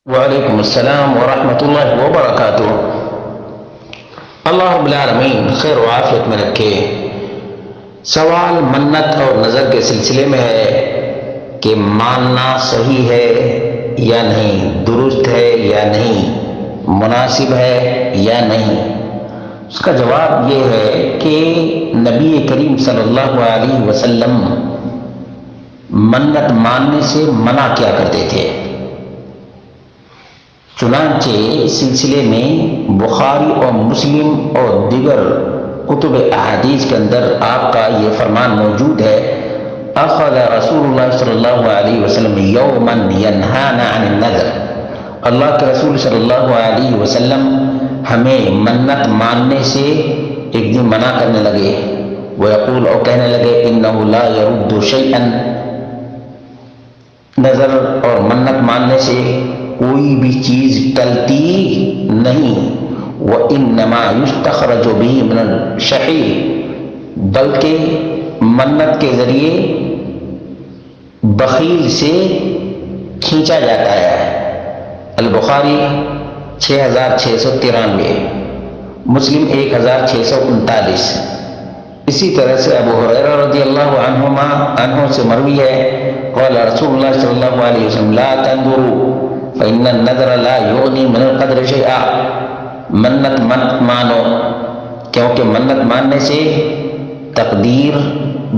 وعلیکم السلام ورحمۃ اللہ وبرکاتہ۔ اللہ رب العالمین خیر و عافیت میں رکھے۔ سوال منت اور نظر کے سلسلے میں ہے کہ ماننا صحیح ہے یا نہیں، درست ہے یا نہیں، مناسب ہے یا نہیں۔ اس کا جواب یہ ہے کہ نبی کریم صلی اللہ علیہ وسلم منت ماننے سے منع کیا کرتے تھے۔ چنانچہ اس سلسلے میں بخاری اور مسلم اور دیگر کتب احادیث کے اندر آپ کا یہ فرمان موجود ہے، اخذ رسول اللہ صلی اللہ علیہ وسلم یوما ینہانا عن النذر۔ اللہ کے رسول صلی اللہ علیہ وسلم ہمیں منت ماننے سے ایک دن منع کرنے لگے، ویقول، اور کہنے لگے، انہ لا یرد شیئا، نظر اور منت ماننے سے کوئی بھی چیز ٹلتی نہیں، وَإِنَّمَا يُسْتَخْرَجُ بِهِ مِنَ الشَّحِيحِ، بلکہ منت کے ذریعے بخیل سے کھینچا جاتا ہے۔ البخاری 6693، مسلم 1639۔ اسی طرح سے ابو ہریرہ رضی اللہ عنہ سے مروی ہے، قال رسول اللہ صلی اللہ علیہ وسلم لا تنظروا فإن النذر لا يغني من القدر شيئا، منت مت مانو کیونکہ منت ماننے سے تقدیر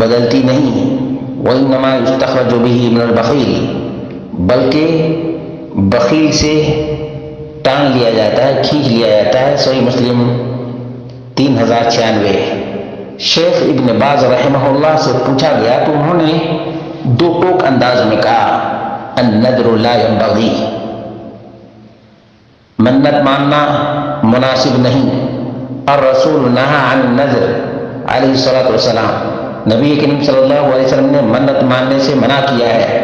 بدلتی نہیں، وإنما يستخرج به من البخيل، بلکہ بخیل سے ٹان لیا جاتا ہے، کھینچ لیا جاتا ہے۔ صحیح مسلم 3096۔ شیخ ابن باز رحمہ اللہ سے پوچھا گیا تو انہوں نے دو ٹوک انداز میں کہا، النذر لا ينبغي، منت ماننا مناسب نہیں، الرسول نہا عن النذر علیہ الصلوۃ والسلام، نبی کریم صلی اللہ علیہ وسلم نے منت ماننے سے منع کیا ہے،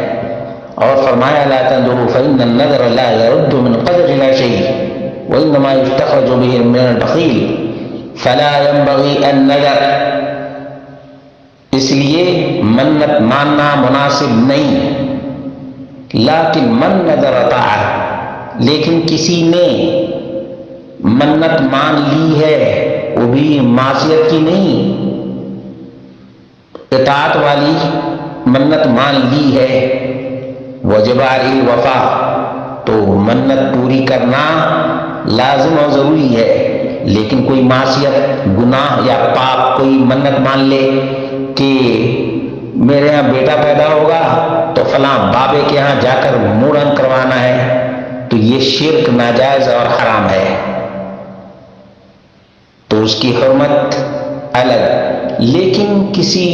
اور فرمایا لا تنظروا فإن النذر لا يرد من قدر لا شيء وإنما يستخرج به من البخيل فلا ينبغي النذر، اس لیے منت ماننا مناسب نہیں، لیکن من نذر طاعہ، لیکن کسی نے منت مان لی ہے وہ بھی معصیت کی نہیں، اطاعت والی منت مان لی ہے، وجب علیہ الوفا، تو منت پوری کرنا لازم اور ضروری ہے۔ لیکن کوئی معصیت، گناہ یا پاپ کوئی منت مان لے کہ میرے یہاں بیٹا پیدا ہوگا تو فلاں بابے کے یہاں جا کر مورن کروانا ہے، تو یہ شرک ناجائز اور حرام ہے، تو اس کی حرمت الگ۔ لیکن کسی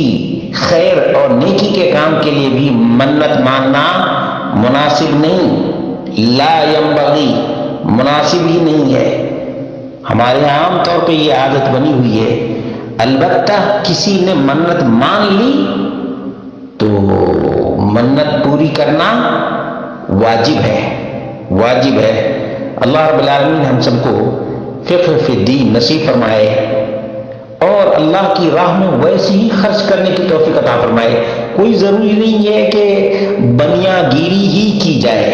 خیر اور نیکی کے کام کے لیے بھی منت ماننا مناسب نہیں، لا ينبغي، مناسب ہی نہیں ہے۔ ہمارے عام طور پہ یہ عادت بنی ہوئی ہے، البتہ کسی نے منت مان لی تو منت پوری کرنا واجب ہے، واجب ہے۔ اللہ رب العالمین ہم سب کو فقہ فی الدین نصیب فرمائے اور اللہ کی راہ میں ویسے ہی خرچ کرنے کی توفیق عطا فرمائے۔ کوئی ضروری نہیں ہے کہ بنیا گیری ہی کی جائے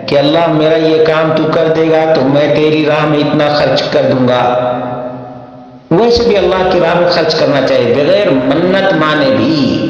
کہ اللہ میرا یہ کام تو کر دے گا تو میں تیری راہ میں اتنا خرچ کر دوں گا، ویسے بھی اللہ کی راہ میں خرچ کرنا چاہیے بغیر منت مانے بھی۔